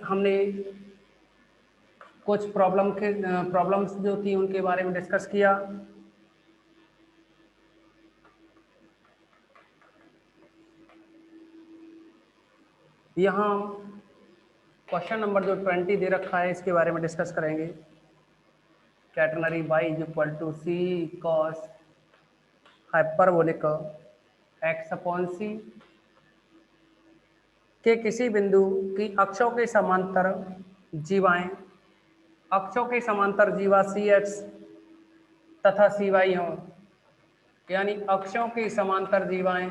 हमने कुछ प्रॉब्लम्स जो थी उनके बारे में डिस्कस किया। यहाँ क्वेश्चन नंबर जो 20 दे रखा है इसके बारे में डिस्कस करेंगे। Catenary y is equal to C cos hyperbolic x upon C के किसी बिंदु की अक्षों के समांतर जीवाएं, अक्षों के समांतर जीवा सी एक्स तथा सी वाई हों, यानी अक्षों की समांतर जीवाएं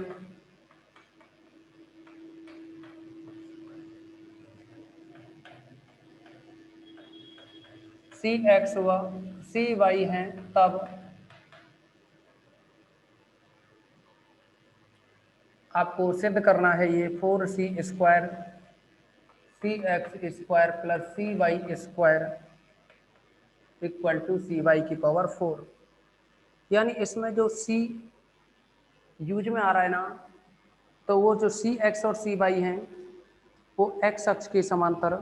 सी एक्स व सी वाई हैं, तब आपको सिद्ध करना है ये 4c square c x square plus C Y square equal to C Y की पावर 4। यानी इसमें जो c यूज में आ रहा है ना, तो वो जो सी एक्स और सी वाई हैं वो x अक्ष के समांतर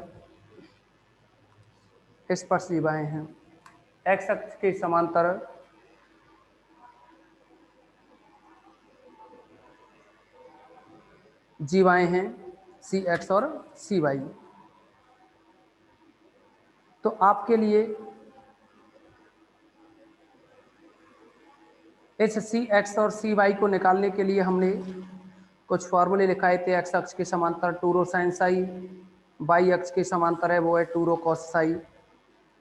स्पर्श जीवाएं हैं। x अक्ष के समांतर जीवाएं हैं सी एक्स और सी वाई। तो आपके लिए इस सी एक्स और सी वाई को निकालने के लिए हमने कुछ फॉर्मूले लिखाए थे। एक्स अक्ष के समांतर 2 रो साइन साई, वाई अक्ष के समांतर है वो है 2 रो कॉस साई।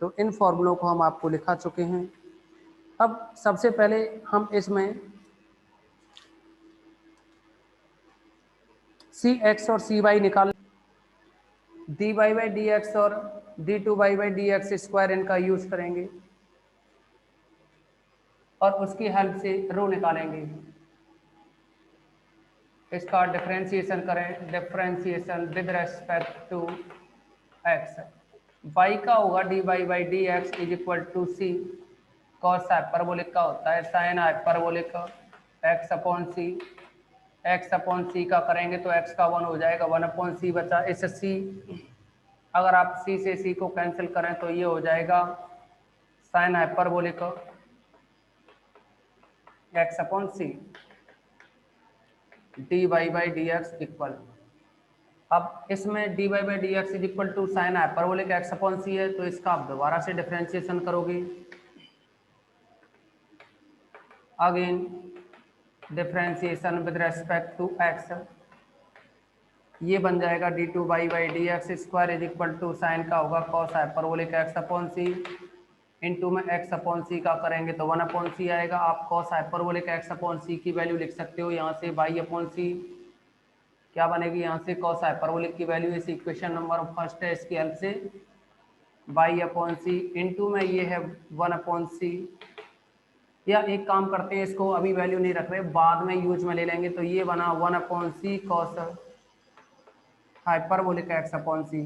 तो इन फॉर्मूलों को हम आपको लिखा चुके हैं। अब सबसे पहले हम इसमें सी एक्स और सी वाई निकाल, D Y by D X और D two Y by D x square इनका यूज करेंगे और उसकी हेल्प से रो निकालेंगे। इसका डिफरेंशिएशन करें, differentiation with respect to x. Y का होगा d Y by D x is equal to C cos hyperbolic का होता है साइन हाइपरबोलिक एक्स अपॉन सी। एक्स अपॉन सी का करेंगे तो एक्स का 1 हो जाएगा, 1 अपॉन सी बचा। इस सी अगर आप सी से सी को कैंसिल करें तो ये हो जाएगा sine hyperbolic x upon C D Y by D X equal. अब इसमें D Y by D x is equal to sine hyperbolic x upon C है, तो इसका आप दोबारा से डिफरेंशिएशन करोगे। Again differentiation with respect to X, ये बन जाएगा D two Y by D x square is equal to sine का होगा cos hyperbolic x upon C into में एक्स अपॉन सी का करेंगे तो 1 अपॉन सी आएगा। आप cos hyperbolic x upon C की वैल्यू लिख सकते हो यहाँ से वाई अपॉन सी क्या बनेगी, यहाँ से कॉस हाइपरबोलिक की वैल्यू इस इक्वेशन नंबर फर्स्ट है, इसकी हेल्प से वाई अपॉन सी इंटू में ये है 1 अपॉन सी। या एक काम करते हैं, इसको अभी वैल्यू नहीं रख रहे, बाद में यूज में ले लेंगे। तो ये बना 1 upon C cos hyperbolic x upon सी।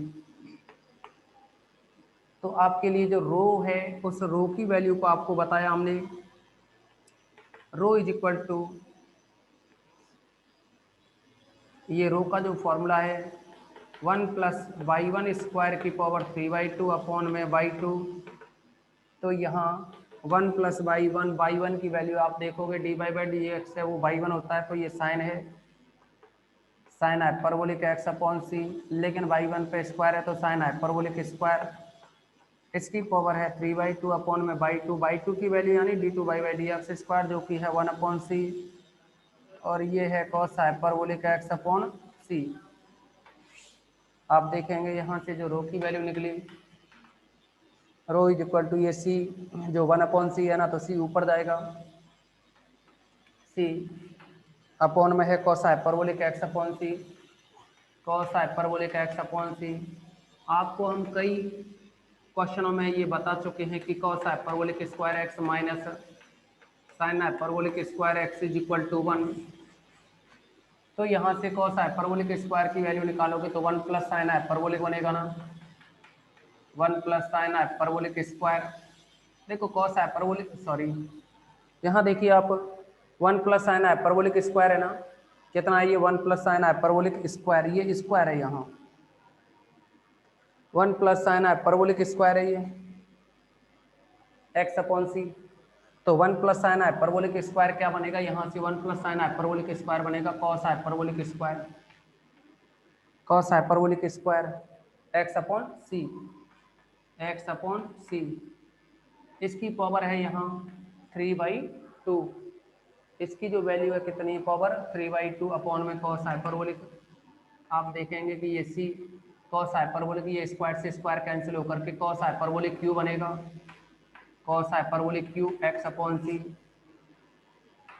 तो आपके लिए जो रो है उस रो की वैल्यू को आपको बताया हमने, रो इज इक्वल टू, ये रो का जो फॉर्मूला है 1 प्लस वाई वन स्क्वायर की पावर 3/2 अपॉन में y2। तो यहाँ 1 प्लस y1 की वैल्यू आप देखोगे d Y by D x है वो y1 होता है, तो ये साइन है साइन हाइपरबोलिक एक्स अपॉन सी, लेकिन y1 पे स्क्वायर है तो साइन हाइपरबोलिक स्क्वायर, इसकी पावर है 3/2 अपॉन में y2 की वैल्यू यानी d two Y by D x square जो कि है 1 अपॉन सी, और ये है कॉस हाइपरबोलिक एक्स अपॉन सी। आप देखेंगे यहाँ से जो रो की वैल्यू निकली, रो इज इक्वल टू ये सी जो 1 अपॉन सी है ना, तो सी ऊपर जाएगा, सी अपॉन में है cos hyperbolic x upon C, cos hyperbolic x upon सी। आपको हम कई क्वेश्चनों में ये बता चुके हैं कि cos hyperbolic square x minus sine hyperbolic square x is equal to 1। तो यहाँ से कॉस हाइपरबोलिक स्क्वायर की वैल्यू निकालोगे तो 1 प्लस साइन हाइपरबोलिक बनेगा ना, 1 प्लस साइन हाइपरबोलिक स्क्वायर। देखो कॉस हाइपरबोलिक, सॉरी यहाँ देखिए आप 1 प्लस साइन हाइपरबोलिक स्क्वायर है ना, कितना है ये 1 प्लस साइन हाइपरबोलिक स्क्वायर, ये स्क्वायर है यहाँ, 1 प्लस साइन हाइपरबोलिक स्क्वायर है ये एक्स अपॉन सी। तो 1 प्लस साइन हाइपरबोलिक स्क्वायर क्या बनेगा, यहाँ से 1 प्लस साइन हाइपरबोलिक स्क्वायर बनेगा cos hyperbolic square, cos hyperbolic square X upon सी, एक्स अपॉन सी। इसकी पावर है यहाँ 3/2, इसकी जो वैल्यू है कितनी पावर 3/2 अपॉन में कॉस हाइपरबोलिक। आप देखेंगे कि ये सी कॉस हाइपरबोलिक, ये स्क्वायर से स्क्वायर कैंसिल होकर के कॉस हाइपरबोलिक क्यू बनेगा, cos hyperbolic cube X upon C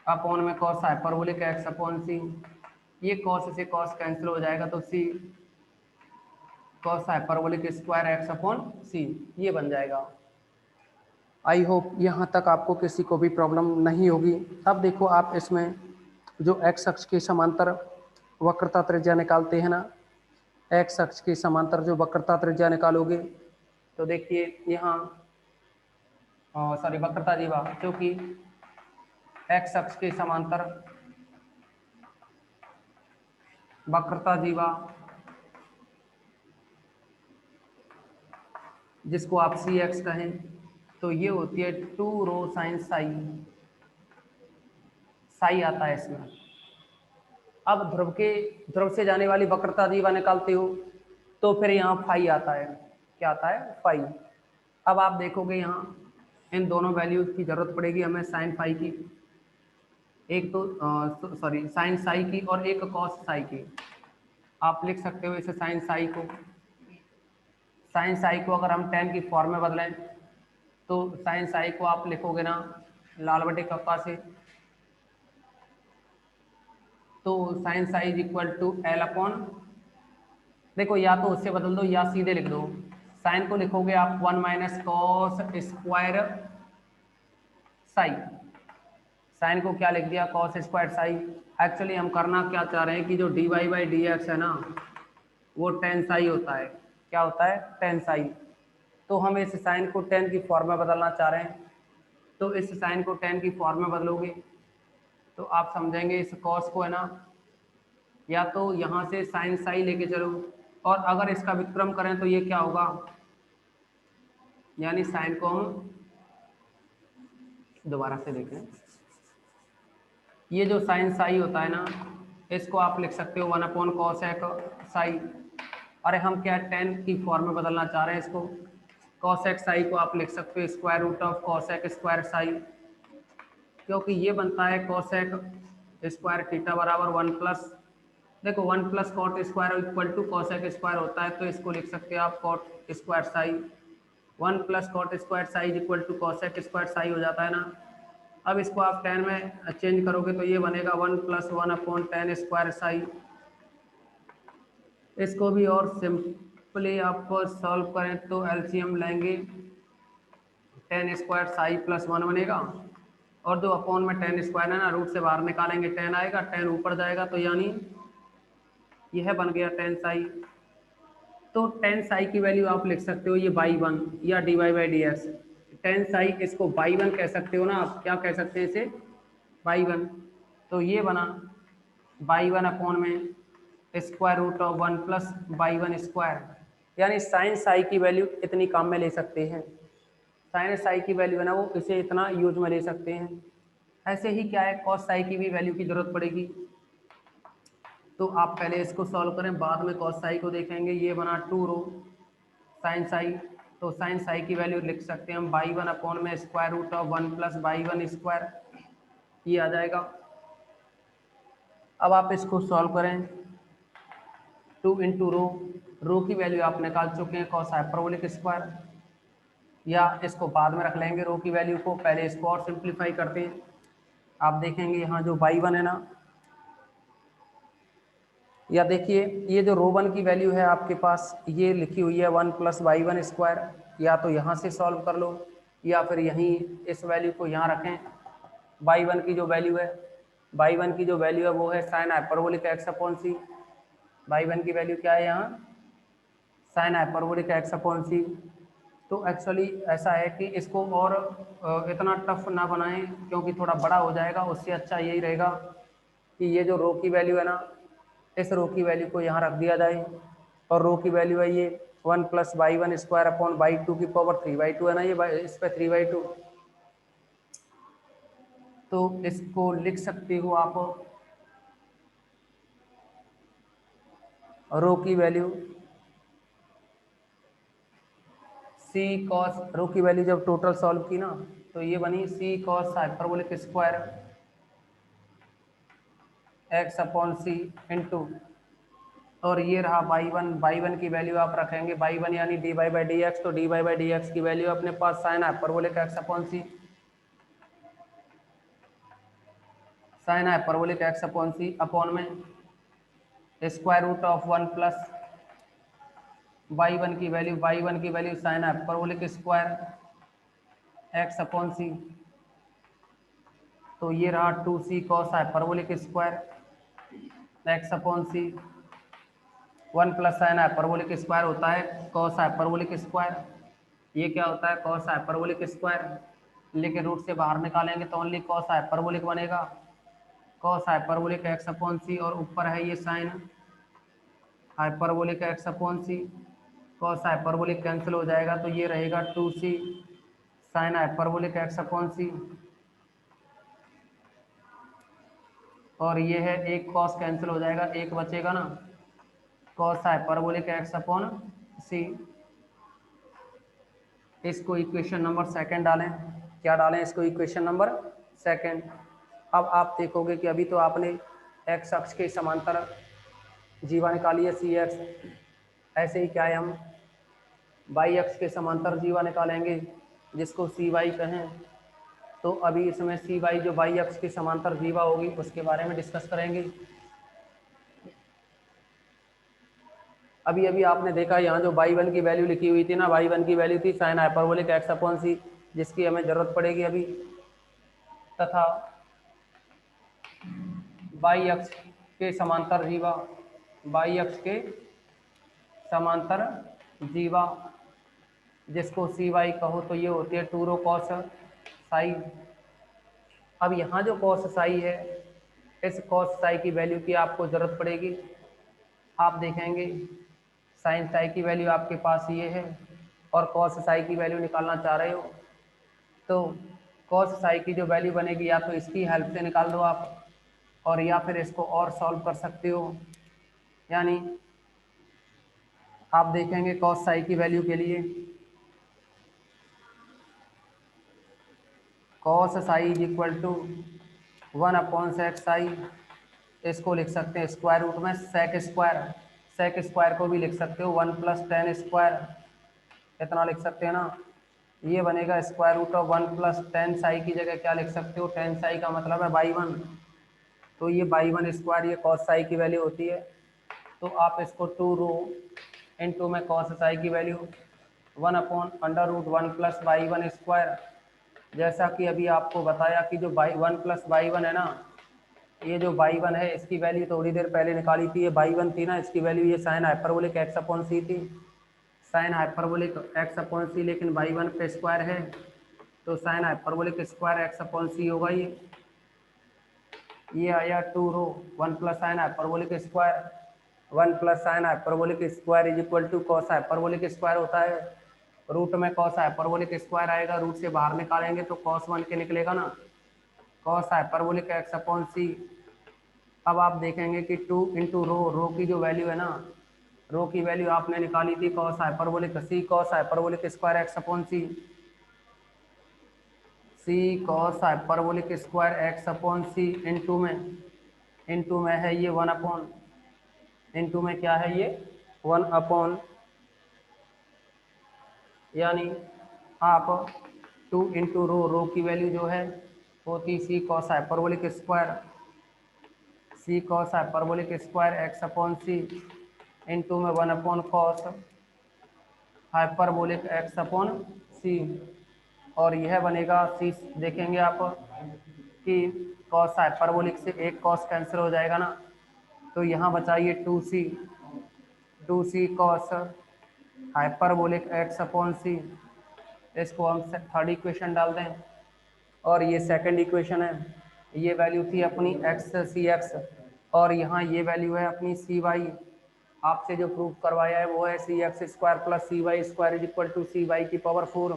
upon में cos hyperbolic x upon C. ये कॉस से कॉस कैंसिल हो जाएगा तो C cos hyperbolic square X upon C ये बन जाएगा। आई होप यहाँ तक आपको किसी को भी प्रॉब्लम नहीं होगी। अब देखो आप इसमें जो एक्स अक्ष के समांतर वक्रता त्रिज्या निकालते हैं ना, एक्स अक्ष के समांतर जो वक्रता त्रिज्या निकालोगे तो देखिए यहाँ सॉरी वक्रता जीवा, क्योंकि एक्स अक्ष के समांतर वक्रता जीवा जिसको आप सी एक्स कहें, तो ये होती है 2 रो साइन साई, साई आता है इसमें। अब ध्रुव से जाने वाली वक्रता जीवा निकालते हो तो फिर यहाँ फाई आता है, क्या आता है फाई। अब आप देखोगे यहाँ इन दोनों वैल्यूज की जरूरत पड़ेगी हमें साइन फाई की, एक तो सॉरी साइन साई की और एक कॉस साई की। आप लिख सकते हो इसे साइन साई को, साइन साई को अगर हम टेन की फॉर्म में बदलें तो साइन साई को आप लिखोगे ना लाल बटे कप्पा से, तो sine psi is equal to l upon, देखो या तो उससे बदल दो या सीधे लिख दो। साइन को लिखोगे आप 1 minus cos square psi, sine को क्या लिख दिया कॉस स्क्वायर साई। एक्चुअली हम करना क्या चाह रहे हैं कि जो d Y by D x है ना वो टेन साई होता है, क्या होता है टेन साई। तो हम इस साइन को टेन की फॉर्म में बदलना चाह रहे हैं, तो इस साइन को टेन की फॉर्म में बदलोगे तो आप समझेंगे इस कॉस को है ना, या तो यहाँ से साइन साई लेके चलो और अगर इसका विक्रम करें तो ये क्या होगा, यानी साइन को हम दोबारा से देखें, ये जो साइन साई होता है ना इसको आप लिख सकते हो 1 अपॉन कॉस साई। अरे हम क्या टेन की फॉर्म में बदलना चाह रहे हैं इसको, कॉस एक्स साई को आप लिख सकते हो square root of cos x square psi, क्योंकि ये बनता है कॉस एक्स स्क्वायर थीटा बराबर 1 प्लस, देखो 1 plus cot square equal to cos x square होता है, तो इसको लिख सकते हो आप cot square psi, 1 plus cot square psi equal to cos x square psi हो जाता है ना। अब इसको आप टेन में चेंज करोगे तो ये बनेगा 1 plus 1 upon ten square Sai. इसको भी और सिंपली आपको सॉल्व करें तो एलसीएम लेंगे, टेन स्क्वायर साई प्लस 1 बनेगा और जो अपॉन में टेन स्क्वायर है ना रूट से बाहर निकालेंगे टेन आएगा, टेन ऊपर जाएगा तो यानी यह बन गया टेन साई। तो टेन साई की वैल्यू आप लिख सकते हो ये बाई 1 या d Y by D x, tan psi इसको बाई 1 कह सकते हो ना आप, क्या कह सकते हैं इसे बाई 1, तो ये बना बाई 1 अपॉन में square root of 1 plus by 1 square, यानी साइन साई की वैल्यू इतनी काम में ले सकते हैं, साइन साई की वैल्यू है ना वो इसे इतना यूज में ले सकते हैं। ऐसे ही क्या है कॉस साई की भी वैल्यू की जरूरत पड़ेगी, तो आप पहले इसको सॉल्व करें बाद में कॉस साई को देखेंगे। ये बना 2 रो साइन साई, तो साइन साई की वैल्यू लिख सकते हैं हम बाई 1 अपॉन में square root of 1 plus by 1 square, ये आ जाएगा। अब आप इसको सॉल्व करें 2 इंटू रो की वैल्यू आप निकाल चुके हैं कॉस हाइपरबोलिक स्क्वायर, या इसको बाद में रख लेंगे रो की वैल्यू को, पहले इसको और सिंप्लीफाई करते हैं। आप देखेंगे यहाँ जो बाई 1 है ना, या देखिए ये जो रो 1 की वैल्यू है आपके पास ये लिखी हुई है 1 प्लस बाई 1 स्क्वायर, या तो यहाँ से सॉल्व कर लो या फिर यहीं इस वैल्यू को यहाँ रखें। बाई 1 की जो वैल्यू है, बाई 1 की जो वैल्यू है वो है sine hyperbolic x upon c, by 1 की वैल्यू क्या है यहाँ साइन हाइपरबोलिक एक्स अपॉन सी। तो एक्चुअली ऐसा है कि इसको और इतना टफ ना बनाएं क्योंकि थोड़ा बड़ा हो जाएगा, उससे अच्छा यही रहेगा कि ये जो रो की वैल्यू है ना इस रो की वैल्यू को यहाँ रख दिया जाए और रो की वैल्यू है ये 1 plus by 1 square 1+y1² upon y2 की पावर 3/2 है ना, ये इस पे 3/2, तो इसको लिख सकते हो आप रो की वैल्यू सी कॉस, रो की वैल्यू जब टोटल सॉल्व की ना तो ये बनी C cos hyperbolic square X upon C into, और ये रहा y1 की वैल्यू आप रखेंगे y1 यानी dy/dx, तो dy/dx की वैल्यू अपने पास sine hyperbolic x upon C, sine hyperbolic x upon C upon में स्क्वायर रूट ऑफ 1+ y1 की value sine hyperbolic square X upon सी, तो ये रहा 2c cos hyperbolic square X upon C, 1+ sine hyperbolic square होता है cos hyperbolic square, ये क्या होता है कॉस हाइपरबोलिक स्क्वायर, लेकिन रूट से बाहर निकालेंगे तो ओनली कॉस हाइपरबोलिक बनेगा, कॉस हाइपरबोलिक एक्स अपॉन सी, और ऊपर है ये sine hyperbolic x upon C, cos hyperbolic cancel हो जाएगा तो ये रहेगा 2c sine hyperbolic x upon सी, और ये है एक कॉस कैंसिल हो जाएगा, एक बचेगा ना, cos hyperbolic x upon C. इसको इक्वेशन नंबर सेकंड डालें, क्या डालें इसको इक्वेशन नंबर सेकंड। अब आप देखोगे कि अभी तो आपने एक्स अक्ष के समांतर जीवा निकाली है सी एक्स, ऐसे ही क्या है हम वाई अक्ष के समांतर जीवा निकालेंगे जिसको सी वाई कहें, तो अभी इसमें सी वाई जो वाई अक्ष की समांतर जीवा होगी उसके बारे में डिस्कस करेंगे। अभी अभी आपने देखा यहाँ जो y1 की वैल्यू लिखी हुई थी ना, y1 की वैल्यू थी साइन हाइपरबोलिक एक्स अपॉन सी, जिसकी हमें जरूरत पड़ेगी अभी, तथा y अक्ष के समांतर जीवा, y अक्ष के समांतर जीवा जिसको सी वाई कहो तो ये होती है 2 रो कॉस साई। अब यहाँ जो कॉस साई है, इस कॉस साई की वैल्यू की आपको जरूरत पड़ेगी, आप देखेंगे साइन साई की वैल्यू आपके पास ये है और कॉस साई की वैल्यू निकालना चाह रहे हो, तो कॉस साई की जो वैल्यू बनेगी या तो इसकी हेल्प से निकाल दो आप, और या फिर इसको और सॉल्व कर सकते हो, यानी आप देखेंगे कॉस साई की वैल्यू के लिए cos psi is equal to 1/sec psi, इसको लिख सकते हैं स्क्वायर रूट में सेक स्क्वायर, सेक स्क्वायर को भी लिख सकते हो 1+tan स्क्वायर, इतना लिख सकते हैं ना, ये बनेगा square root of 1+tan Sai की जगह क्या लिख सकते हो, tan साई का मतलब है y1, तो ये y1 स्क्वायर ये कॉस साई की वैल्यू होती है, तो आप इसको 2 रो इंटू में कॉस साई की वैल्यू 1/√1+y1 स्क्वायर, जैसा कि अभी आपको बताया कि जो 1+y1 है ना, ये जो y1 है इसकी वैल्यू थोड़ी देर पहले निकाली थी, ये y1 थी ना, इसकी वैल्यू ये sine hyperbolic x upon C थी, साइन हाइपरबोलिक एक्स अपॉन सी, लेकिन y1 पे स्क्वायर है तो sine hyperbolic square X upon C होगा, ये आया 2 rho 1+ sine hyperbolic square, 1+ sine hyperbolic square is equal to cos hyperbolic square होता है, रूट में कॉस हाइपरबोलिक स्क्वायर आएगा, रूट से बाहर निकालेंगे तो cos 1 के निकलेगा ना, cos hyperbolic x upon C. अब आप देखेंगे कि 2 इंटू रो की जो वैल्यू है ना, रो की वैल्यू आपने निकाली थी cos hyperbolic square X upon C, C cos hyperbolic square X upon C into में है ये 1 अपॉन, इंटू में क्या है ये 1 अपॉन, यानी आप 2 इंटू रो की वैल्यू जो है होती C cos hyperbolic square X upon C into में 1 upon cos hyperbolic x upon सी, और यह बनेगा सी, देखेंगे आप कि कॉस हाइपरबोलिक से एक कॉस कैंसिल हो जाएगा ना, तो यहाँ बचा ये 2c cos hyperbolic x upon C, इसको हम थर्ड इक्वेशन डाल दें, और ये सेकंड इक्वेशन है, ये वैल्यू थी अपनी एक्स सी एक्स, और यहाँ ये वैल्यू है अपनी सी वाई। आपसे जो प्रूफ करवाया है वो है C x square plus C Y square is equal to C Y की पावर 4।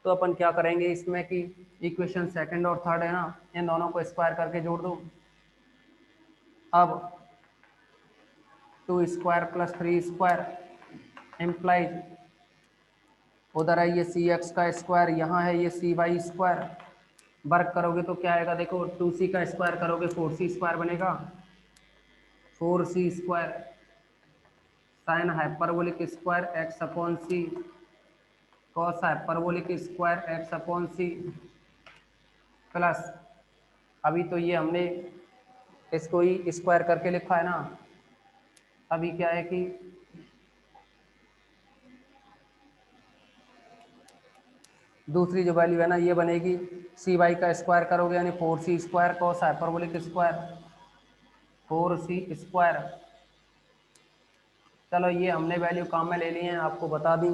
तो अपन क्या करेंगे इसमें कि इक्वेशन सेकंड और थर्ड है ना, इन दोनों को स्क्वायर करके जोड़ दो। अब 2 स्क्वायर प्लस 3 स्क्वायर इम्प्लाइज उधर है ये सी एक्स का स्क्वायर, यहाँ है ये सी वाई स्क्वायर। वर्क करोगे तो क्या आएगा देखो, 2c का स्क्वायर करोगे 4c स्क्वायर बनेगा, 4c square sine hyperbolic square X upon C cos hyperbolic square X upon C plus, अभी तो ये हमने इसको ही स्क्वायर करके लिखा है ना, अभी क्या है कि दूसरी जो वैल्यू है ना ये बनेगी सी वाई का स्क्वायर करोगे यानी 4c square cos hyperbolic square 4c square. चलो ये हमने वैल्यू काम में ले ली है, आपको बता दी।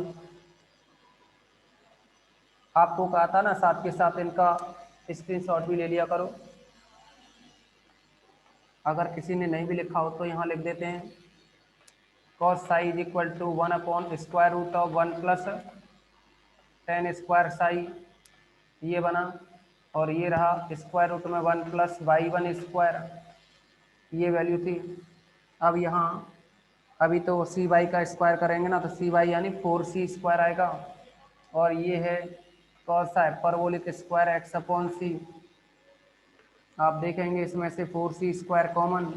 आपको कहा था ना साथ के साथ इनका स्क्रीनशॉट भी ले लिया करो, अगर किसी ने नहीं भी लिखा हो तो यहाँ लिख देते हैं। Cos psi is equal to 1 upon square root of 1 plus tan square psi, ये बना, और ये रहा स्क्वायर रूट में 1 प्लस वाई वन स्क्वायर, ये वैल्यू थी। अब यहाँ अभी तो सी वाई का स्क्वायर करेंगे ना, तो सी वाई यानी 4c स्क्वायर आएगा, और ये है cos hyperbolic square X upon सी। आप देखेंगे इसमें से 4c स्क्वायर कॉमन,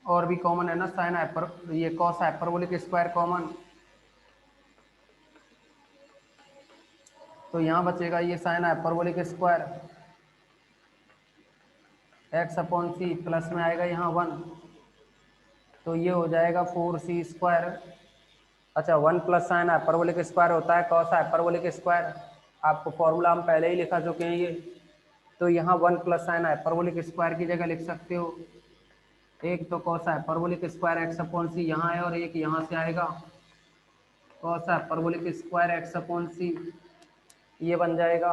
और भी कॉमन है ना साइन हाइपर, ये कॉस हाइपरबोलिक स्क्वायर कॉमन, तो यहाँ बचेगा ये sine hyperbolic square X upon C, plus में आएगा यहाँ 1, तो ये हो जाएगा 4c स्क्वायर। अच्छा 1 प्लस साइन हाइपरबोलिक स्क्वायर होता है कॉस हाइपरबोलिक स्क्वायर, आपको फॉर्मूला हम पहले ही लिखा चुके हैं ये, तो यहाँ 1 प्लस साइन हाइपरबोलिक स्क्वायर की जगह लिख सकते हो, एक तो cos hyperbolic square X upon C यहाँ है, और एक यहाँ से आएगा cos hyperbolic square X upon C, ये बन जाएगा।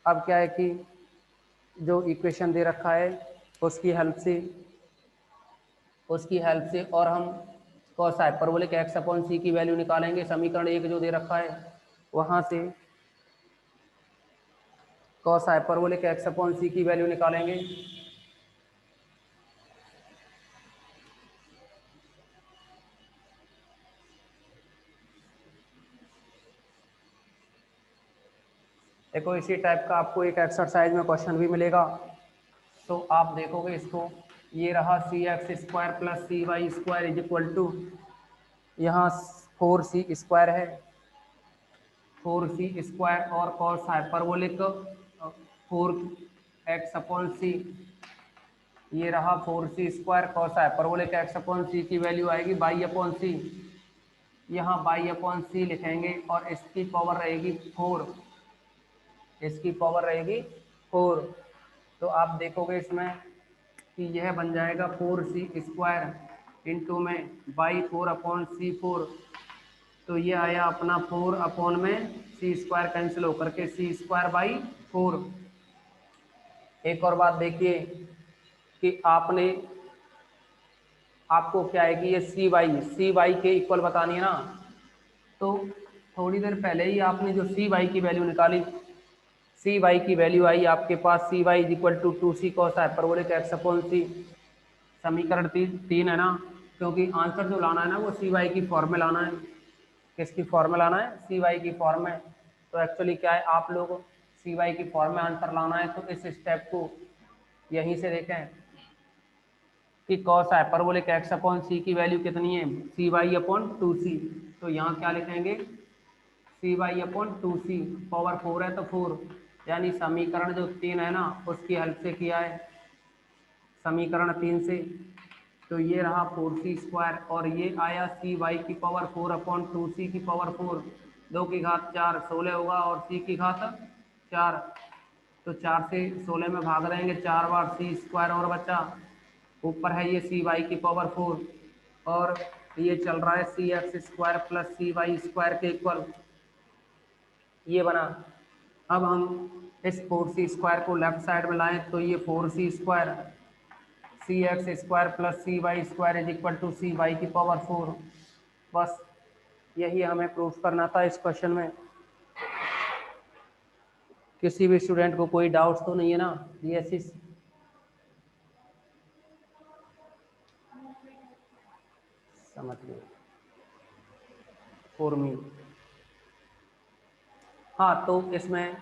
अब क्या है कि जो इक्वेशन दे रखा है उसकी हेल्प से और हम cos hyperbolic x upon C की वैल्यू निकालेंगे, समीकरण एक जो दे रखा है वहाँ से cos hyperbolic x upon C की वैल्यू निकालेंगे। देखो इसी टाइप का आपको एक एक्सरसाइज में क्वेश्चन भी मिलेगा, तो आप देखोगे इसको, ये रहा C x square plus C Y square is equal to, यहाँ 4c स्क्वायर है, 4c स्क्वायर और cos hyperbolic 4x upon C, ये रहा 4c square cos hyperbolic x upon C की वैल्यू आएगी बाई अपॉन सी, यहाँ बाई अपॉन सी लिखेंगे और इसकी पावर रहेगी 4, इसकी पावर रहेगी 4। तो आप देखोगे इसमें कि यह बन जाएगा 4c स्क्वायर इंटू में बाई 4 अपॉन सी 4, तो ये आया अपना 4 अपॉन में सी स्क्वायर कैंसिल होकर के सी स्क्वायर बाई 4। एक और बात देखिए कि आपको क्या है कि ये सी वाई के इक्वल बतानी है ना, तो थोड़ी देर पहले ही आपने जो सी वाई की वैल्यू निकाली, सी वाई की वैल्यू आई आपके पास C Y is equal to 2c cos hyperbolic x upon C, समीकरण 3 है ना, क्योंकि आंसर जो लाना है ना वो सी वाई की फॉर्म में लाना है। किसकी फॉर्म में लाना है? सी वाई की फॉर्म में। तो एक्चुअली क्या है, आप लोग सी वाई की फॉर्म में आंसर लाना है, तो इस स्टेप को यहीं से देखें कि cos hyperbolic x upon C की वैल्यू कितनी है, सी वाई अपॉन 2c, तो यहाँ क्या लिखेंगे सी वाई अपॉन 2c, पावर 4 है तो 4, यानी समीकरण जो 3 है ना उसकी हेल्प से किया है, समीकरण 3 से, तो ये रहा 4c स्क्वायर और ये आया सी वाई की पावर 4 अपॉन 2c की पावर 4, 2 की घात 4 16 होगा और c की घात 4, तो 4 से 16 में भाग रहेंगे 4 बार सी स्क्वायर और बचा, ऊपर है ये सी वाई की पावर 4 और ये चल रहा है सी एक्स स्क्वायर प्लस सी वाई स्क्वायर के इक्वल, ये बना। अब हम इस 4c स्क्वायर को लेफ्ट साइड में लाएं तो ये 4c square cx² plus cy² is equal to cy⁴। बस यही हमें प्रूफ करना था इस क्वेश्चन में। किसी भी स्टूडेंट को कोई डाउट्स तो नहीं है ना? यस, समझ लो फॉर मी। हाँ, तो इसमें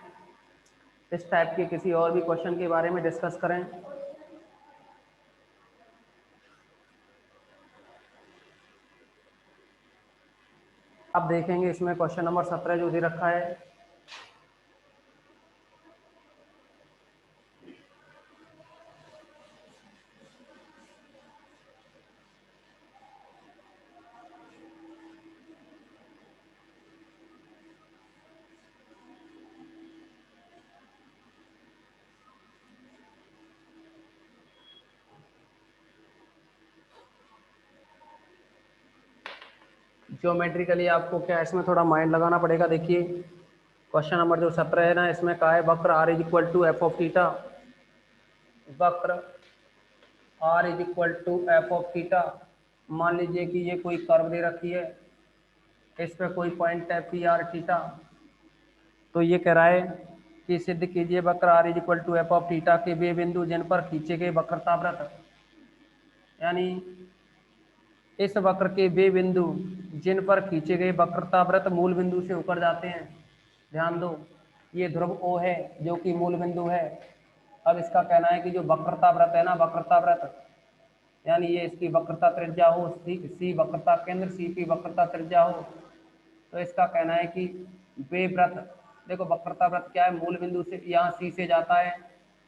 इस टाइप के किसी और भी क्वेश्चन के बारे में डिस्कस करें। अब देखेंगे इसमें क्वेश्चन नंबर 17 जो दे रखा है। ज्योमेट्रिकली आपको क्या इसमें थोड़ा माइंड लगाना पड़ेगा। देखिए क्वेश्चन नंबर जो 17 है ना, इसमें कहा है वक्र r is equal to f of theta. वक्र r is equal to f of theta. मान लीजिए कि ये कोई कर्व दे रखी है, इस पे कोई पॉइंट है पी आर थीटा। तो ये कह रहा है कि सिद्ध कीजिए वक्र r is equal to f of theta के वे बिंदु जिन पर खींचे गए वक्रता वृत्त, यानी इस वक्र के वे बिंदु जिन पर खींचे गए वक्रता वृत्त मूल बिंदु से होकर जाते हैं। ध्यान दो, ये ध्रुव O है जो कि मूल बिंदु है। अब इसका कहना है कि जो वक्रता वृत्त है ना, वक्रता वृत्त यानी ये इसकी वक्रता त्रिज्या हो, सी वक्रता केंद्र, सी पी वक्रता त्रिज्या हो, तो इसका कहना है कि वे वृत्त, देखो वक्रता वृत्त क्या है, मूल बिंदु से यहाँ सी से जाता है,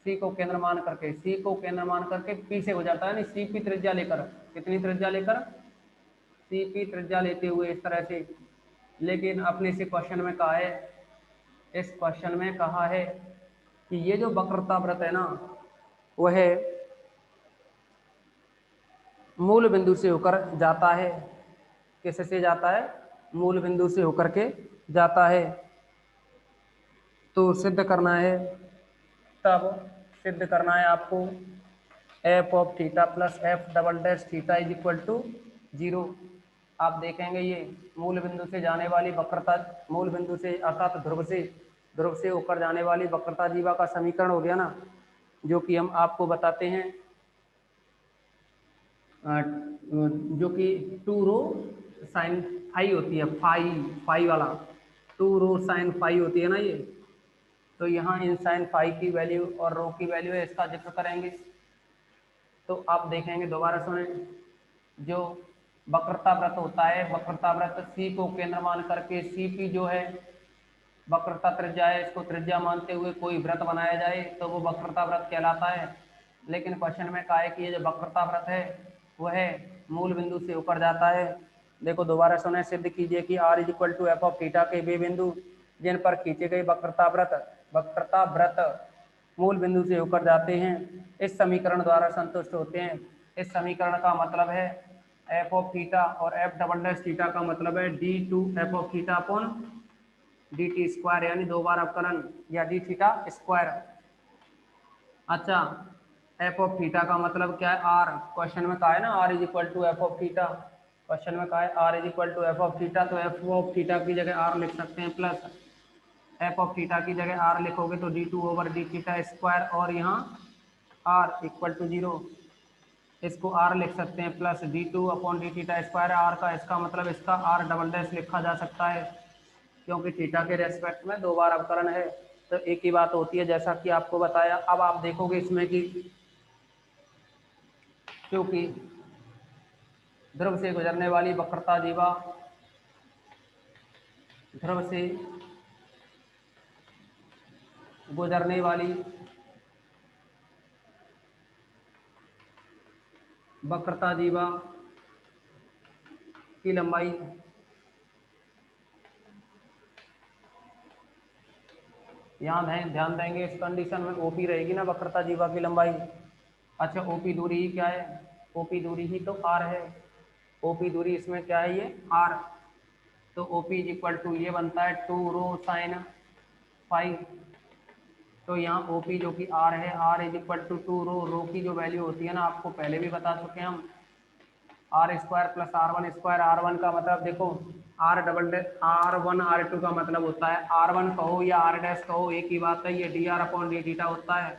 सी को केंद्र मान करके, सी को केंद्र मान करके पी से हो जाता है, सी पी त्रिज्या लेकर, कितनी त्रिज्या लेकर, सी पी त्रिज्या लेते हुए इस तरह से। लेकिन अपने से क्वेश्चन में कहा है, इस क्वेश्चन में कहा है कि ये जो वक्रता वृत्त है ना, वह मूल बिंदु से होकर जाता है। किससे जाता है? मूल बिंदु से होकर के जाता है। तो सिद्ध करना है, तब सिद्ध करना है आपको f of theta plus f double dash theta is equal to 0। आप देखेंगे ये मूल बिंदु से जाने वाली वक्रता, मूल बिंदु से अर्थात ध्रुव से होकर जाने वाली वक्रता जीवा का समीकरण हो गया ना, जो कि हम आपको बताते हैं, जो कि 2 रो साइन फाई होती है, फाई वाला 2 रो साइन फाई होती है ना ये। तो यहाँ इन साइन फाई की वैल्यू और रो की वैल्यू है, इसका जिक्र करेंगे। तो आप देखेंगे, दोबारा सुने, जो वक्रता वृत्त होता है, वक्रता वृत्त सी को केंद्र मान करके, सी पी जो है वक्रता त्रिज्या है, इसको त्रिज्या मानते हुए कोई वृत्त बनाया जाए तो वो वक्रता वृत्त कहलाता है। लेकिन क्वेश्चन में कहा है कि ये जो वक्रता वृत्त है वह मूल बिंदु से ऊपर जाता है। देखो दोबारा सुने, सिद्ध कीजिए कि r is equal to f of theta के वे बिंदु जिन पर खींचे गए वक्रता वृत्त मूल बिंदु से होकर जाते हैं, इस समीकरण द्वारा संतुष्ट होते हैं। इस समीकरण का मतलब है एफ ऑफ थीटा और एफ डबल डैश थीटा का मतलब है d two f of theta upon d t square, यानी 2 बार अवकलन या डी थीटा स्क्वायर। अच्छा, एफ ऑफ थीटा का मतलब क्या है? आर। क्वेश्चन में कहा है ना r is equal to f of theta, question में कहा है r is equal to f of theta, तो एफ ऑफ थीटा की जगह आर लिख सकते हैं, प्लस एफ ऑफ थीटा की जगह आर लिखोगे तो d two over d theta square, और यहाँ आर इक्वल टू 0, इसको आर लिख सकते हैं, plus d two upon d theta square r का, इसका मतलब इसका आर डबल डैश लिखा जा सकता है, क्योंकि थीटा के रेस्पेक्ट में 2 बार अवकलन है, तो एक ही बात होती है जैसा कि आपको बताया। अब आप देखोगे इसमें कि क्योंकि ध्रुव से गुजरने वाली वक्रता जीवा, ध्रुव से गुजरने वाली वक्रता जीवा की लंबाई यहाँ ध्यान देंगे, इस कंडीशन में ओपी रहेगी ना वक्रता जीवा की लंबाई। अच्छा, ओपी दूरी ही क्या है? ओपी दूरी ही तो आर है, ओपी दूरी इसमें क्या है? ये आर। तो ओपी इज इक्वल टू ये बनता है 2 रो साइन फाई, तो यहाँ ओ पी जो कि आर है, आर इज इक्वल टू 2 रो की जो वैल्यू होती है ना, आपको पहले भी बता चुके हैं हम, r square plus r one square. R one का मतलब देखो, r double dash r one r two का मतलब होता है, आर वन कहो या आर डैश कहो एक ही बात है, ये D r upon d theta होता है।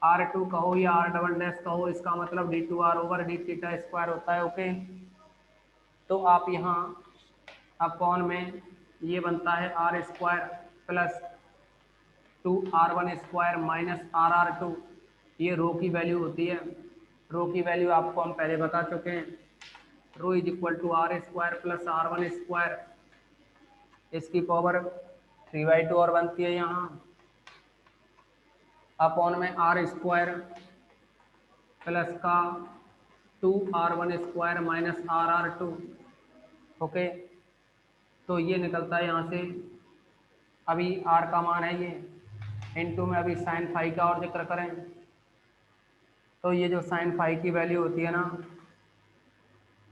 आर टू कहो या आर डबल डैश कहो, इसका मतलब d two r over d theta square होता है। ओके, तो आप यहाँ अपॉन में ये बनता है r square plus 2r1 square minus RR2, ये रो की वैल्यू होती है। रो की वैल्यू आपको हम पहले बता चुके हैं, rho is equal to R square plus R1 square, इसकी पावर 3/2 और बनती है यहाँ, अपॉन में आर स्क्वायर प्लस का 2r1 square minus RR2। Okay, तो ये निकलता है यहाँ से, अभी आर का मान है ये, इनटू में अभी साइन फाई का और जिक्र करें, तो ये जो साइन फाई की वैल्यू होती है ना,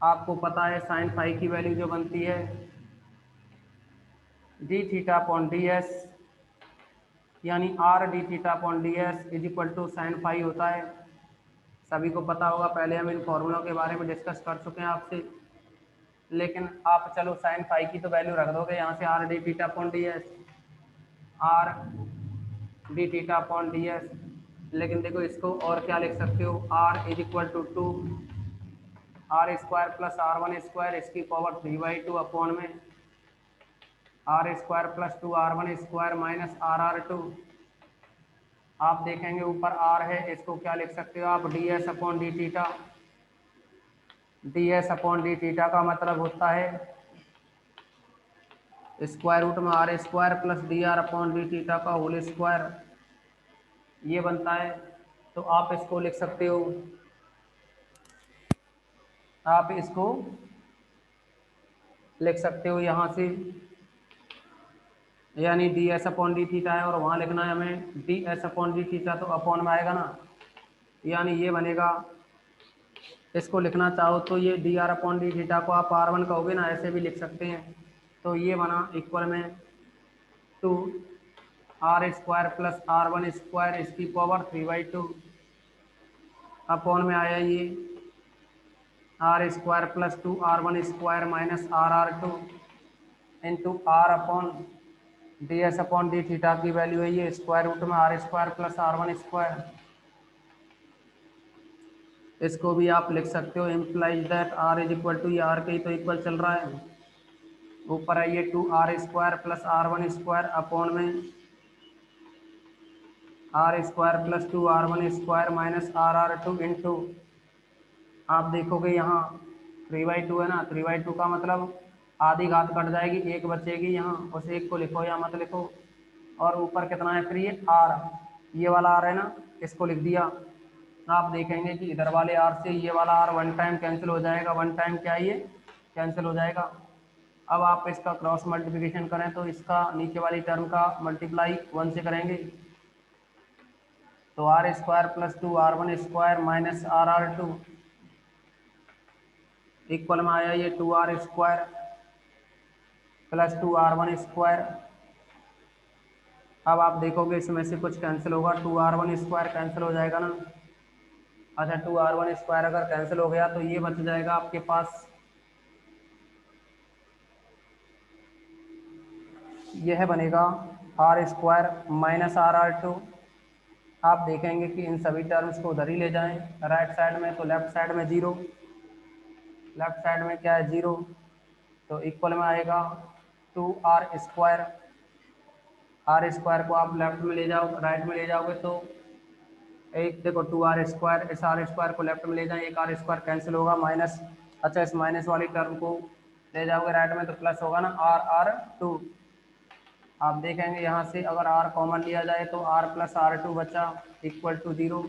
आपको पता है साइन फाई की वैल्यू जो बनती है D theta upon D S, यानी R D theta upon D S is equal to sine phi होता है। सभी को पता होगा, पहले हम इन फॉर्मूलों के बारे में डिस्कस कर चुके हैं आपसे, लेकिन आप चलो साइन फाई की तो वैल्यू रख दोगे यहाँ से, r D theta upon D s, r D theta upon D s. लेकिन देखो इसको और क्या लिख सकते हो, r is equal to 2r square plus R1 square, इसकी पावर 3/2 अपॉन में are square plus 2r1 square minus RR2। आप देखेंगे ऊपर आर है, इसको क्या लिख सकते हो आप, d s upon d theta. D s upon d theta का मतलब होता है स्क्वायर रूट में are square plus d r upon d theta का होल स्क्वायर, ये बनता है। तो आप इसको लिख सकते हो, आप इसको लिख सकते हो यहाँ से, यानी D s upon d theta है और वहाँ लिखना है हमें D s upon d theta, तो अपॉन में आएगा ना, यानी ये बनेगा, इसको लिखना चाहो तो ये D r upon d theta को आप आर वन कहोगे ना, ऐसे भी लिख सकते हैं। तो ये बना इक्वल में 2r square plus R1 square, इसकी पावर 3/2 अपॉन में आया ये r square plus 2r1 square minus RR2 into r upon D s upon d theta की वैल्यू है ये स्क्वायर रूट में are square plus R1 square. इसको भी आप लिख सकते हो, implies that r is equal to, ये आर के ही तो इक्वल चल रहा है, ऊपर आइए 2r square plus R1 square upon में are square plus 2r1 square minus RR2 into, आप देखोगे यहाँ 3/2 है ना, 3/2 का मतलब आधी घात कट जाएगी, एक बचेगी यहाँ, उस एक को लिखो या मत लिखो, और ऊपर कितना है फिर ये आर, ये वाला आर है ना, इसको लिख दिया। आप देखेंगे कि इधर वाले आर से ये वाला आर वन टाइम कैंसिल हो जाएगा, वन टाइम क्या ये कैंसिल हो जाएगा। अब आप इसका क्रॉस मल्टीप्लिकेशन करें तो इसका नीचे वाली टर्म का मल्टीप्लाई 1 से करेंगे, तो r square plus 2r1 square minus RR2 equal में आया ये 2r square plus 2r1 square. अब आप देखोगे इसमें से कुछ कैंसिल होगा, 2r1 स्क्वायर कैंसिल हो जाएगा ना। अच्छा, 2r1 स्क्वायर अगर कैंसिल हो गया तो ये बच जाएगा आपके पास, यह बनेगा आर स्क्वायर माइनस RR2। आप देखेंगे कि इन सभी टर्म्स को उधर ही ले जाएं राइट साइड में, तो लेफ्ट साइड में 0, लेफ्ट साइड में क्या है 0, तो इक्वल में आएगा 2r स्क्वायर। आर स्क्वायर को आप लेफ्ट में ले जाओ, राइट में ले जाओगे तो एक देखो 2r स्क्वायर, इस आर स्क्वायर को लेफ्ट में ले जाएं, एक आर स्क्वायर कैंसिल होगा माइनस, अच्छा इस माइनस वाली टर्म को ले जाओगे राइट में तो प्लस होगा ना RR2। आप देखेंगे यहाँ से अगर r कॉमन लिया जाए तो r प्लस R2 बचा इक्वल टू 0,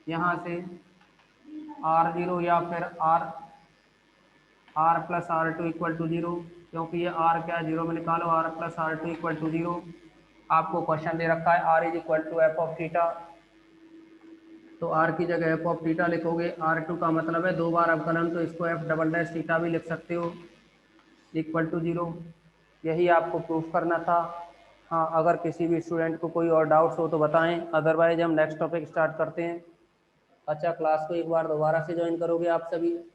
यहाँ से R0 या फिर r plus R2 equal to 0, क्योंकि ये r क्या है 0 में निकालो, r plus R2 equal to 0। आपको क्वेश्चन दे रखा है r is equal to f of theta, तो r की जगह एफ ऑफ थीटा लिखोगे, R2 का मतलब है 2 बार अवकलन, तो इसको एफ डबल डैश थीटा भी लिख सकते हो इक्वल टू 0। यही आपको प्रूफ करना था। हाँ, अगर किसी भी स्टूडेंट को कोई और डाउट्स हो तो बताएं, अदरवाइज हम नेक्स्ट टॉपिक स्टार्ट करते हैं। अच्छा, क्लास को एक बार दोबारा से ज्वाइन करोगे आप सभी?